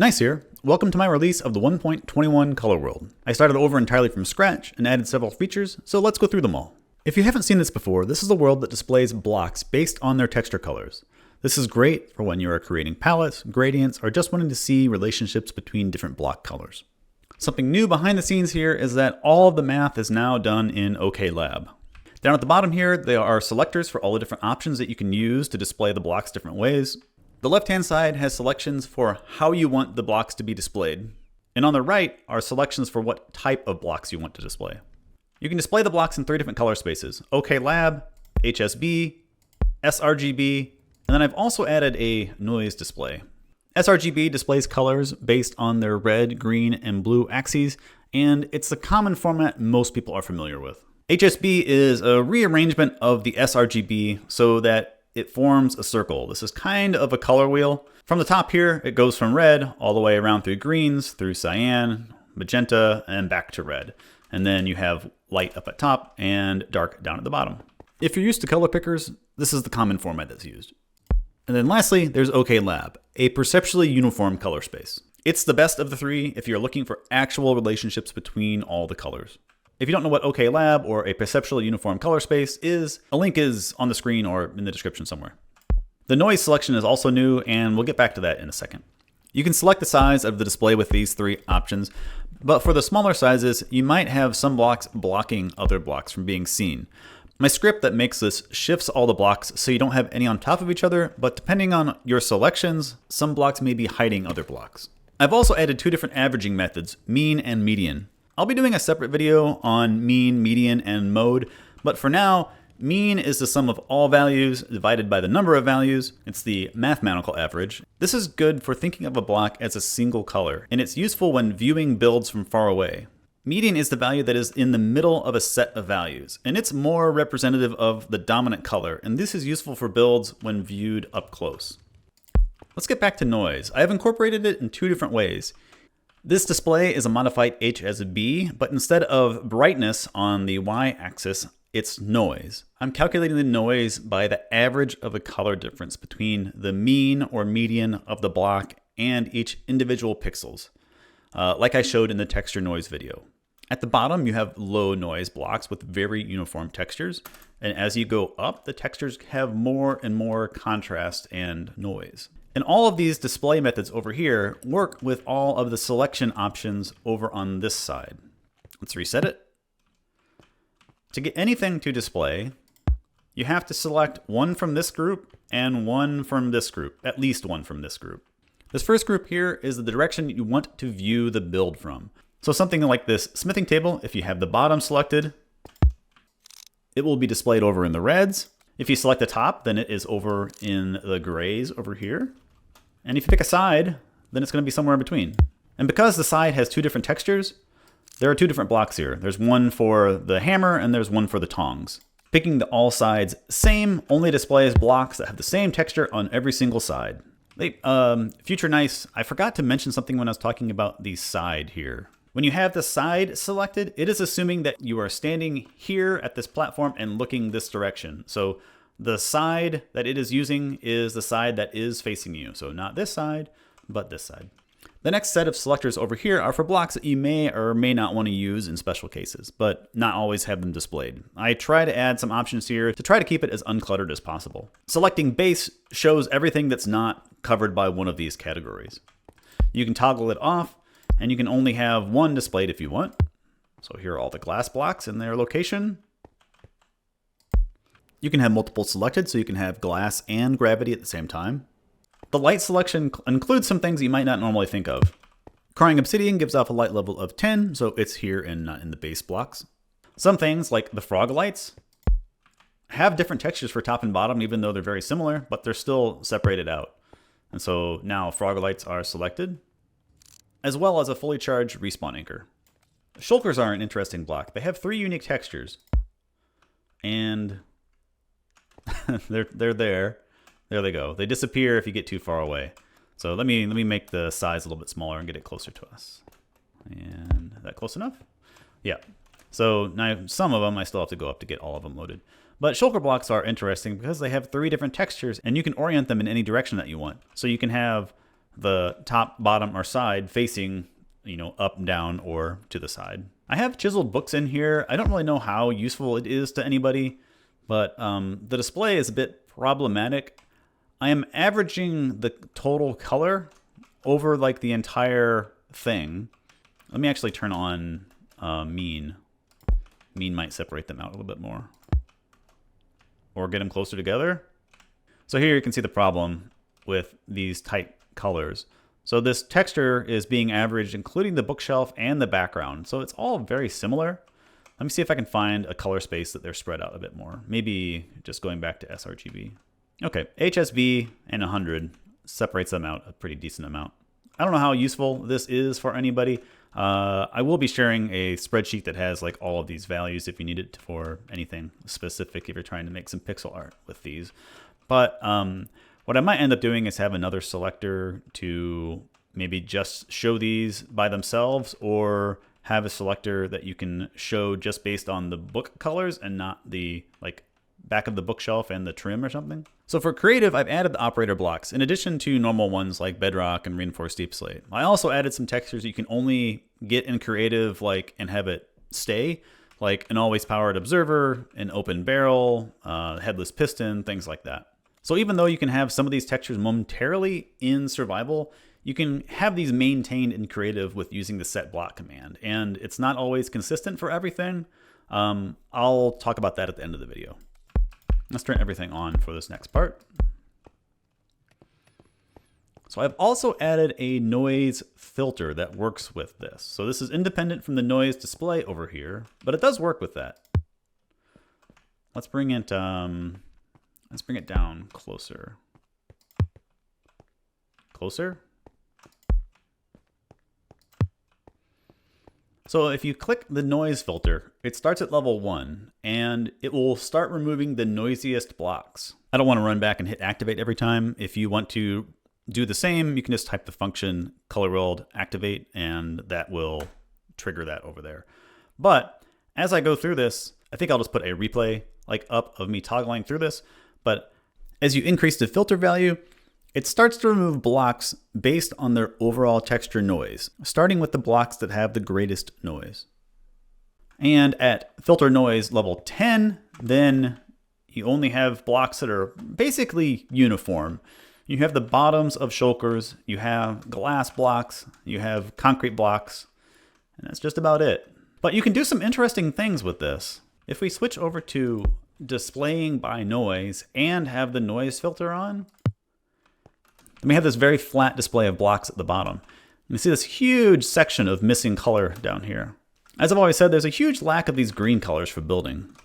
Nice here. Welcome to my release of the 1.21 color world. I started over entirely from scratch and added several features, so let's go through them all. If you haven't seen this before, this is a world that displays blocks based on their texture colors. This is great for when you are creating palettes, gradients, or just wanting to see relationships between different block colors. Something new behind the scenes here is that all of the math is now done in Oklab. Down at the bottom here, there are selectors for all the different options that you can use to display the blocks different ways. The left-hand side has selections for how you want the blocks to be displayed. And on the right are selections for what type of blocks you want to display. You can display the blocks in 3 different color spaces: Oklab, HSB, sRGB, and then I've also added a noise display. sRGB displays colors based on their red, green, and blue axes, and it's the common format most people are familiar with. HSB is a rearrangement of the sRGB so that it forms a circle. This is kind of a color wheel. From the top here, it goes from red all the way around through greens, through cyan, magenta, and back to red. And then you have light up at top and dark down at the bottom. If you're used to color pickers, this is the common format that's used. And then lastly, there's Oklab, a perceptually uniform color space. It's the best of the 3 if you're looking for actual relationships between all the colors. If you don't know what Oklab or a perceptually uniform color space is, a link is on the screen or in the description somewhere. The noise selection is also new, and we'll get back to that in a second. You can select the size of the display with these 3 options, but for the smaller sizes, you might have some blocks blocking other blocks from being seen. My script that makes this shifts all the blocks so you don't have any on top of each other, but depending on your selections, some blocks may be hiding other blocks. I've also added 2 different averaging methods, mean and median. I'll be doing a separate video on mean, median, and mode, but for now, mean is the sum of all values divided by the number of values. It's the mathematical average. This is good for thinking of a block as a single color, and it's useful when viewing builds from far away. Median is the value that is in the middle of a set of values, and it's more representative of the dominant color, and this is useful for builds when viewed up close. Let's get back to noise. I have incorporated it in 2 different ways. This display is a modified HSB, but instead of brightness on the y-axis, it's noise. I'm calculating the noise by the average of the color difference between the mean or median of the block and each individual pixels, like I showed in the texture noise video. At the bottom, you have low noise blocks with very uniform textures, and as you go up, the textures have more and more contrast and noise. And all of these display methods over here work with all of the selection options over on this side. Let's reset it. To get anything to display, you have to select one from this group and one from this group, at least one from this group. This first group here is the direction you want to view the build from. So something like this smithing table, if you have the bottom selected, it will be displayed over in the reds. If you select the top, then it is over in the grays over here. And if you pick a side, then it's going to be somewhere in between. And because the side has 2 different textures, there are 2 different blocks here. There's one for the hammer and there's one for the tongs. Picking the all sides same only displays blocks that have the same texture on every single side. Future nice, I forgot to mention something when I was talking about the side here. When you have the side selected, it is assuming that you are standing here at this platform and looking this direction. So the side that it is using is the side that is facing you. So not this side, but this side. The next set of selectors over here are for blocks that you may or may not want to use in special cases, but not always have them displayed. I try to add some options here to try to keep it as uncluttered as possible. Selecting base shows everything that's not covered by one of these categories. You can toggle it off, and you can only have one displayed if you want. So here are all the glass blocks in their location. You can have multiple selected, so you can have glass and gravity at the same time. The light selection includes some things you might not normally think of. Crying obsidian gives off a light level of 10, so it's here and not in the base blocks. Some things, like the frog lights, have different textures for top and bottom, even though they're very similar, but they're still separated out. And so now frog lights are selected, as well as a fully charged respawn anchor. Shulkers are an interesting block. They have 3 unique textures, and they're there. There they go. They disappear if you get too far away. So let me make the size a little bit smaller and get it closer to us. And is that close enough? Yeah. So now some of them I still have to go up to get all of them loaded. But shulker blocks are interesting because they have 3 different textures and you can orient them in any direction that you want. So you can have the top, bottom, or side facing, up, down, or to the side. I have chiseled books in here. I don't really know how useful it is to anybody, but the display is a bit problematic. I am averaging the total color over like the entire thing. Let me actually turn on mean. Mean might separate them out a little bit more. Or get them closer together. So here you can see the problem with these tight colors. So this texture is being averaged including the bookshelf and the background. So it's all very similar. Let me see if I can find a color space that they're spread out a bit more. Maybe just going back to sRGB. Okay, HSV and 100 separates them out a pretty decent amount. I don't know how useful this is for anybody. I will be sharing a spreadsheet that has like all of these values if you need it for anything specific if you're trying to make some pixel art with these. But what I might end up doing is have another selector to maybe just show these by themselves, or have a selector that you can show just based on the book colors and not the like back of the bookshelf and the trim or something. So for creative, I've added the operator blocks in addition to normal ones like bedrock and reinforced deep slate. I also added some textures you can only get in creative, like, and have it stay, like an always powered observer, an open barrel, headless piston, things like that. So even though you can have some of these textures momentarily in survival, you can have these maintained in creative with using the set block command. And it's not always consistent for everything. I'll talk about that at the end of the video. Let's turn everything on for this next part. So I've also added a noise filter that works with this. So this is independent from the noise display over here, but it does work with that. Let's bring it down closer. Closer? So if you click the noise filter, it starts at level 1 and it will start removing the noisiest blocks. I don't want to run back and hit activate every time. If you want to do the same, you can just type the function color world activate and that will trigger that over there. But as I go through this, I think I'll just put a replay like up of me toggling through this. But as you increase the filter value, it starts to remove blocks based on their overall texture noise, starting with the blocks that have the greatest noise. And at filter noise level 10, then you only have blocks that are basically uniform. You have the bottoms of shulkers, you have glass blocks, you have concrete blocks, and that's just about it. But you can do some interesting things with this. If we switch over to displaying by noise and have the noise filter on, then we have this very flat display of blocks at the bottom. And you see this huge section of missing color down here. As I've always said, there's a huge lack of these green colors for building.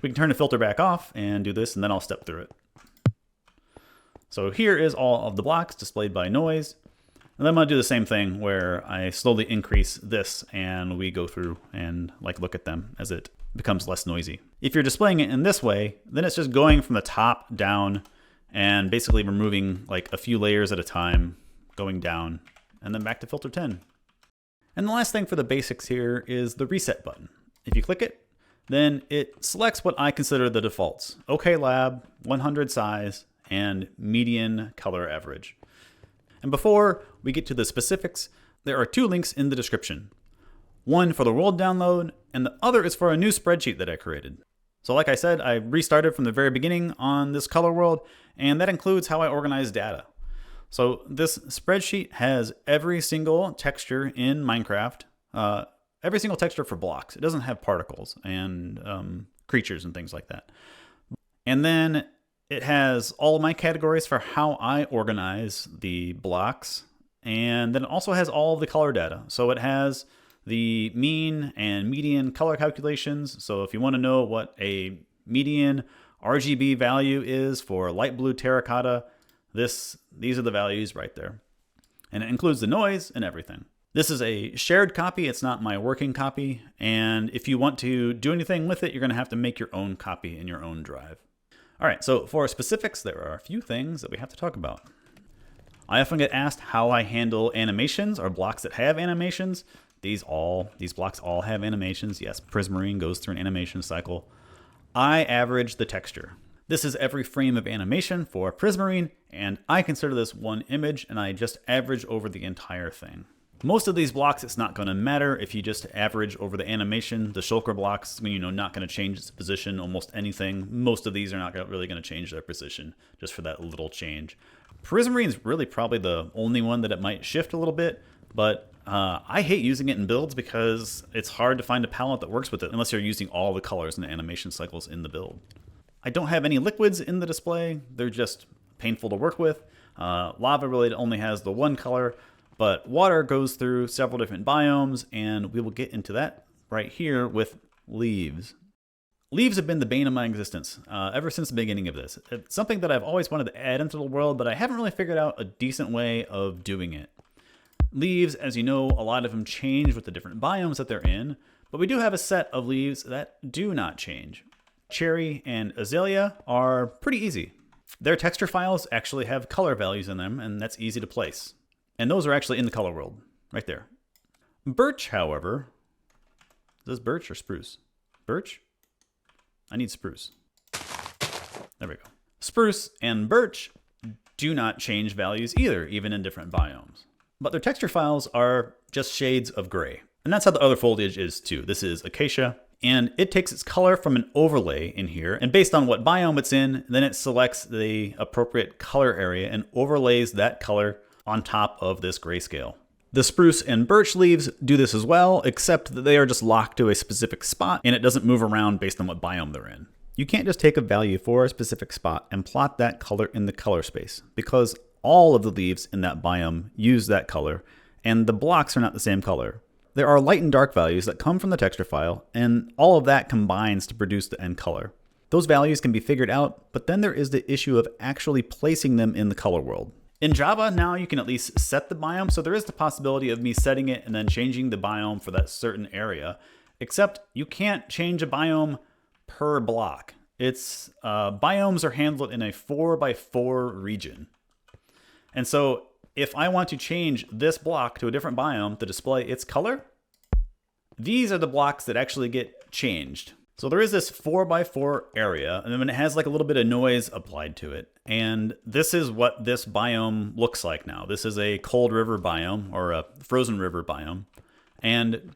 We can turn the filter back off and do this, and then I'll step through it. So here is all of the blocks displayed by noise. And then I'm going to do the same thing where I slowly increase this and we go through and like look at them as it becomes less noisy. If you're displaying it in this way, then it's just going from the top down and basically removing like a few layers at a time, going down, and then back to filter 10. And the last thing for the basics here is the reset button. If you click it, then it selects what I consider the defaults: Oklab, 100 size, and median color average. And before we get to the specifics, there are 2 links in the description. One for the world download, and the other is for a new spreadsheet that I created. So like I said, I restarted from the very beginning on this color world, and that includes how I organize data. So this spreadsheet has every single texture in Minecraft, every single texture for blocks. It doesn't have particles and creatures and things like that. And then it has all of my categories for how I organize the blocks. And then it also has all of the color data. So it has the mean and median color calculations. So if you want to know what a median RGB value is for light blue terracotta, these are the values right there. And it includes the noise and everything. This is a shared copy. It's not my working copy. And if you want to do anything with it, you're going to have to make your own copy in your own drive. All right, so for specifics, there are a few things that we have to talk about. I often get asked how I handle animations or blocks that have animations. These blocks all have animations. Yes, Prismarine goes through an animation cycle. I average the texture. This is every frame of animation for Prismarine, and I consider this one image, and I just average over the entire thing. Most of these blocks, it's not going to matter if you just average over the animation. The shulker blocks, not going to change its position, almost anything. Most of these are not really going to change their position, just for that little change. Prismarine is really probably the only one that it might shift a little bit, but I hate using it in builds because it's hard to find a palette that works with it unless you're using all the colors and the animation cycles in the build. I don't have any liquids in the display. They're just painful to work with. Lava really only has the one color, but water goes through several different biomes, and we will get into that right here with leaves. Leaves have been the bane of my existence ever since the beginning of this. It's something that I've always wanted to add into the world, but I haven't really figured out a decent way of doing it. Leaves, as you know, a lot of them change with the different biomes that they're in, but we do have a set of leaves that do not change. Cherry and azalea are pretty easy. Their texture files actually have color values in them, and that's easy to place. And those are actually in the color world, right there. Birch, however, is this birch or spruce? Birch? I need spruce. There we go. Spruce and birch do not change values either, even in different biomes. But their texture files are just shades of gray. And that's how the other foliage is too. This is acacia, and it takes its color from an overlay in here, and based on what biome it's in, then it selects the appropriate color area and overlays that color on top of this grayscale. The spruce and birch leaves do this as well, except that they are just locked to a specific spot and it doesn't move around based on what biome they're in. You can't just take a value for a specific spot and plot that color in the color space, because all of the leaves in that biome use that color, and the blocks are not the same color. There are light and dark values that come from the texture file, and all of that combines to produce the end color. Those values can be figured out, but then there is the issue of actually placing them in the color world. In Java, now you can at least set the biome, so there is the possibility of me setting it and then changing the biome for that certain area, except you can't change a biome per block. It's biomes are handled in a 4x4 region. And so if I want to change this block to a different biome to display its color, these are the blocks that actually get changed. So there is this 4x4 area, and then it has like a little bit of noise applied to it. And this is what this biome looks like now. This is a cold river biome, or a frozen river biome. And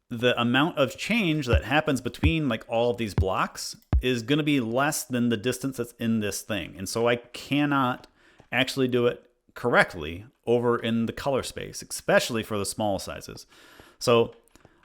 the amount of change that happens between like all of these blocks is going to be less than the distance that's in this thing. And so I cannot actually do it correctly over in the color space, especially for the small sizes. So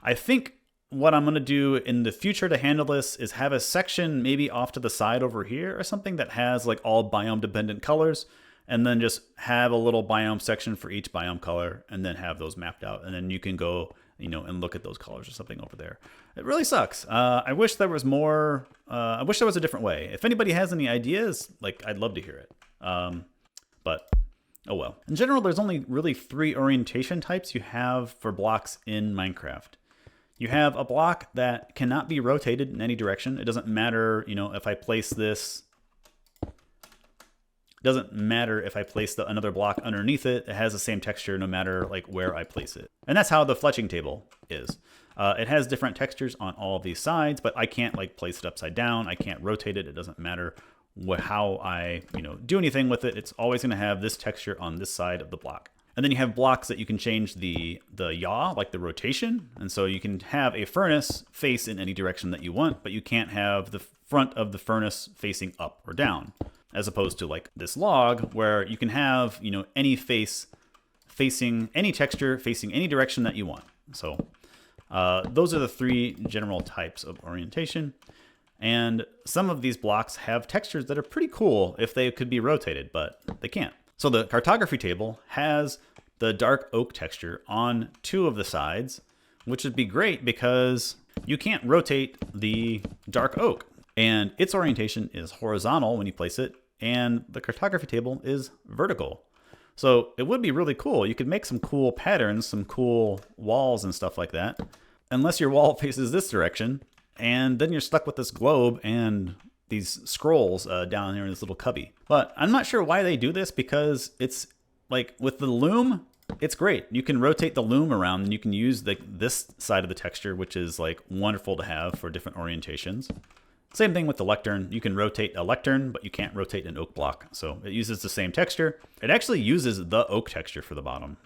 I think what I'm going to do in the future to handle this is have a section maybe off to the side over here or something that has like all biome dependent colors, and then just have a little biome section for each biome color, and then have those mapped out. And then you can go, and look at those colors or something over there. It really sucks. I wish there was more. I wish there was a different way. If anybody has any ideas, I'd love to hear it. But oh well. In general, there's only really 3 orientation types you have for blocks in Minecraft. You have a block that cannot be rotated in any direction. It doesn't matter, if I place this. It doesn't matter if I place another block underneath it. It has the same texture no matter where I place it. And that's how the fletching table is. It has different textures on all of these sides, but I can't place it upside down. I can't rotate it. It doesn't matter how I do anything with it. It's always going to have this texture on this side of the block. And then you have blocks that you can change the yaw, the rotation. And so you can have a furnace face in any direction that you want, but you can't have the front of the furnace facing up or down, as opposed to this log where you can have, any face facing any texture, facing any direction that you want. So those are the 3 general types of orientation. And some of these blocks have textures that are pretty cool if they could be rotated, but they can't. So the cartography table has the dark oak texture on 2 of the sides, which would be great because you can't rotate the dark oak. And its orientation is horizontal when you place it, and the cartography table is vertical. So it would be really cool. You could make some cool patterns, some cool walls and stuff like that, unless your wall faces this direction, and then you're stuck with this globe and these scrolls down here in this little cubby. But I'm not sure why they do this, because it's with the loom, it's great. You can rotate the loom around, and you can use this side of the texture, which is wonderful to have for different orientations. Same thing with the lectern. You can rotate a lectern, but you can't rotate an oak block. So it uses the same texture. It actually uses the oak texture for the bottom.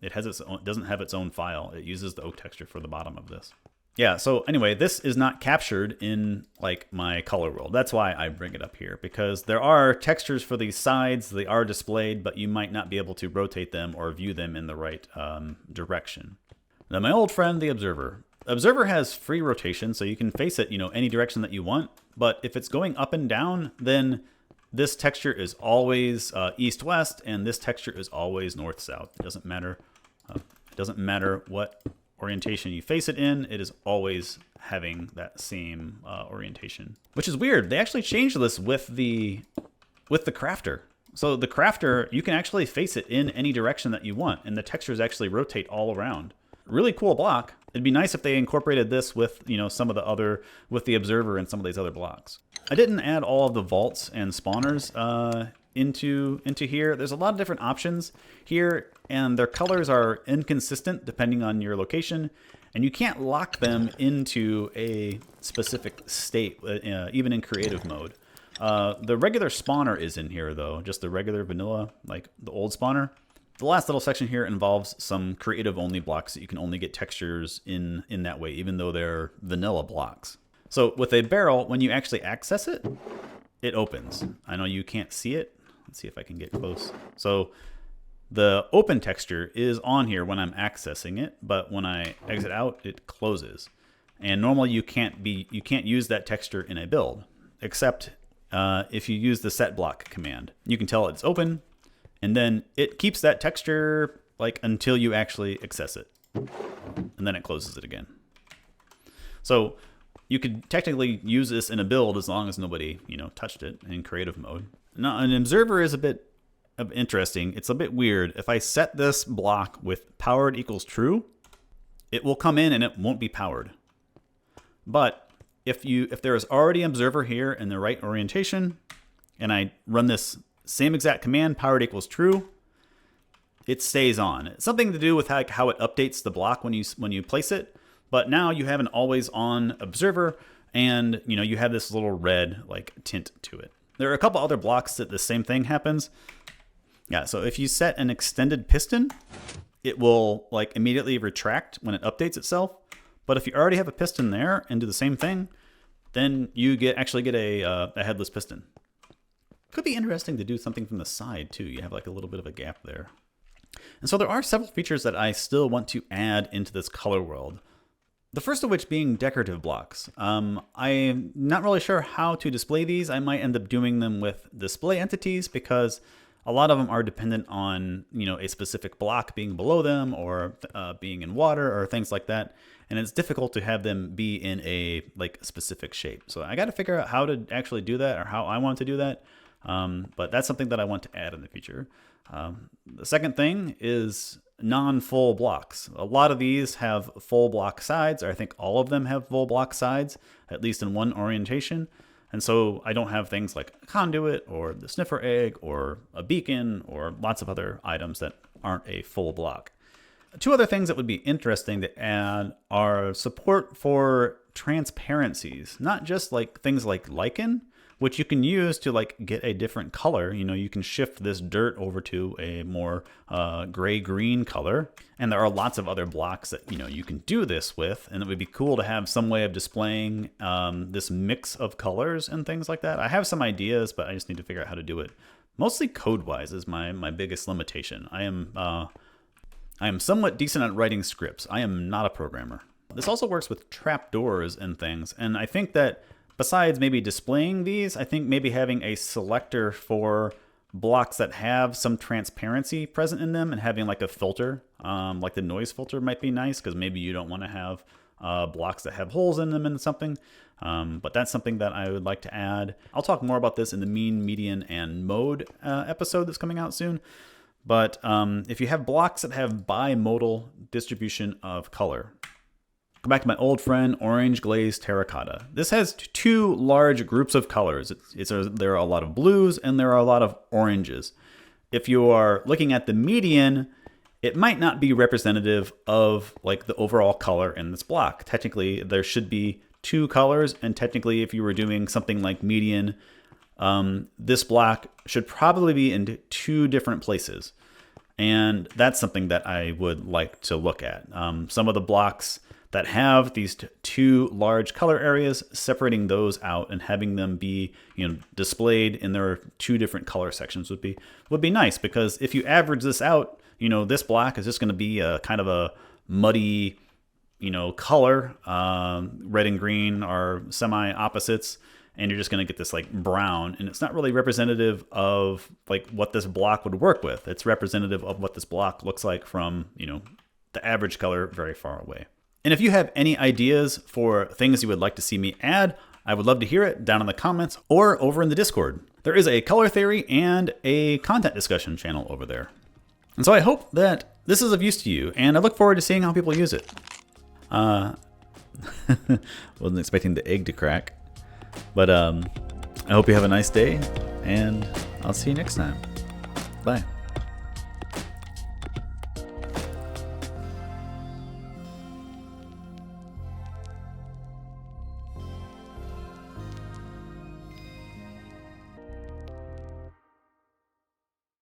It doesn't have its own file. It uses the oak texture for the bottom of this. Yeah, so anyway, this is not captured in like my color world. That's why I bring it up here, because there are textures for these sides. They are displayed, but you might not be able to rotate them or view them in the right direction. Now my old friend, the observer. Observer has free rotation, so you can face it, any direction that you want. But if it's going up and down, then this texture is always east-west, and this texture is always north-south. It doesn't matter. It doesn't matter what orientation you face it in, it is always having that same orientation, which is weird. They actually changed this with the crafter. So the crafter, you can actually face it in any direction that you want, and the textures actually rotate all around. Really cool block. It'd be nice if they incorporated this with some of the other, with the observer and some of these other blocks. I didn't add all of the vaults and spawners into here. There's a lot of different options here, and their colors are inconsistent depending on your location, and you can't lock them into a specific state, even in creative mode. The regular spawner is in here though, just the regular vanilla, like the old spawner. The last little section here involves some creative only blocks that you can only get textures in that way, even though they're vanilla blocks. So with a barrel, when you actually access it, it opens. I know you can't see it. Let's see if I can get close. So the open texture is on here when I'm accessing it, but when I exit out, it closes. And normally you can't use that texture in a build, except if you use the set block command. You can tell it's open, and then it keeps that texture like until you actually access it, and then it closes it again. So you could technically use this in a build as long as nobody touched it in creative mode. Now an observer is a bit interesting. It's a bit weird. If I set this block with powered equals true, it will come in and it won't be powered. But if there is already an observer here in the right orientation, and I run this same exact command, powered equals true, it stays on. It's something to do with how it updates the block when you place it. But now you have an always on observer, and you have this little red like tint to it. There are a couple other blocks that the same thing happens. Yeah, so if you set an extended piston, it will like immediately retract when it updates itself. But if you already have a piston there and do the same thing, then you actually get a headless piston. Could be interesting to do something from the side too. You have like a little bit of a gap there. And so there are several features that I still want to add into this color world. The first of which being decorative blocks. I'm not really sure how to display these. I might end up doing them with display entities because a lot of them are dependent on a specific block being below them or being in water or things like that. And it's difficult to have them be in a specific shape. So I got to figure out how to actually do that, or how I want to do that. But that's something that I want to add in the future. The second thing is non-full blocks. A lot of these have full block sides, or I think all of them have full block sides, at least in one orientation. And so I don't have things like a conduit or the sniffer egg or a beacon or lots of other items that aren't a full block. Two other things that would be interesting to add are support for transparencies, not just like things like lichen, which you can use to get a different color. You can shift this dirt over to a more gray-green color. And there are lots of other blocks that you can do this with, and it would be cool to have some way of displaying this mix of colors and things like that. I have some ideas, but I just need to figure out how to do it. Mostly code-wise is my biggest limitation. I am somewhat decent at writing scripts. I am not a programmer. This also works with trapdoors and things, and I think that besides maybe displaying these, I think maybe having a selector for blocks that have some transparency present in them and having like a filter, like the noise filter might be nice, because maybe you don't want to have blocks that have holes in them and something. But that's something that I would like to add. I'll talk more about this in the mean, median, and mode episode that's coming out soon. But if you have blocks that have bimodal distribution of color, go back to my old friend, orange glazed terracotta. This has two large groups of colors. There are a lot of blues and there are a lot of oranges. If you are looking at the median, it might not be representative of the overall color in this block. Technically, there should be two colors, and technically if you were doing something like median, this block should probably be in two different places. And that's something that I would like to look at. Some of the blocks that have these two large color areas, separating those out and having them be, displayed in their two different color sections would be nice, because if you average this out, this block is just going to be a kind of a muddy, color. Red and green are semi opposites, and you're just going to get this like brown, and it's not really representative of like what this block would work with. It's representative of what this block looks like from, the average color very far away. And if you have any ideas for things you would like to see me add, I would love to hear it down in the comments or over in the Discord. There is a color theory and a content discussion channel over there. And so I hope that this is of use to you, and I look forward to seeing how people use it. Wasn't expecting the egg to crack. But I hope you have a nice day, and I'll see you next time. Bye.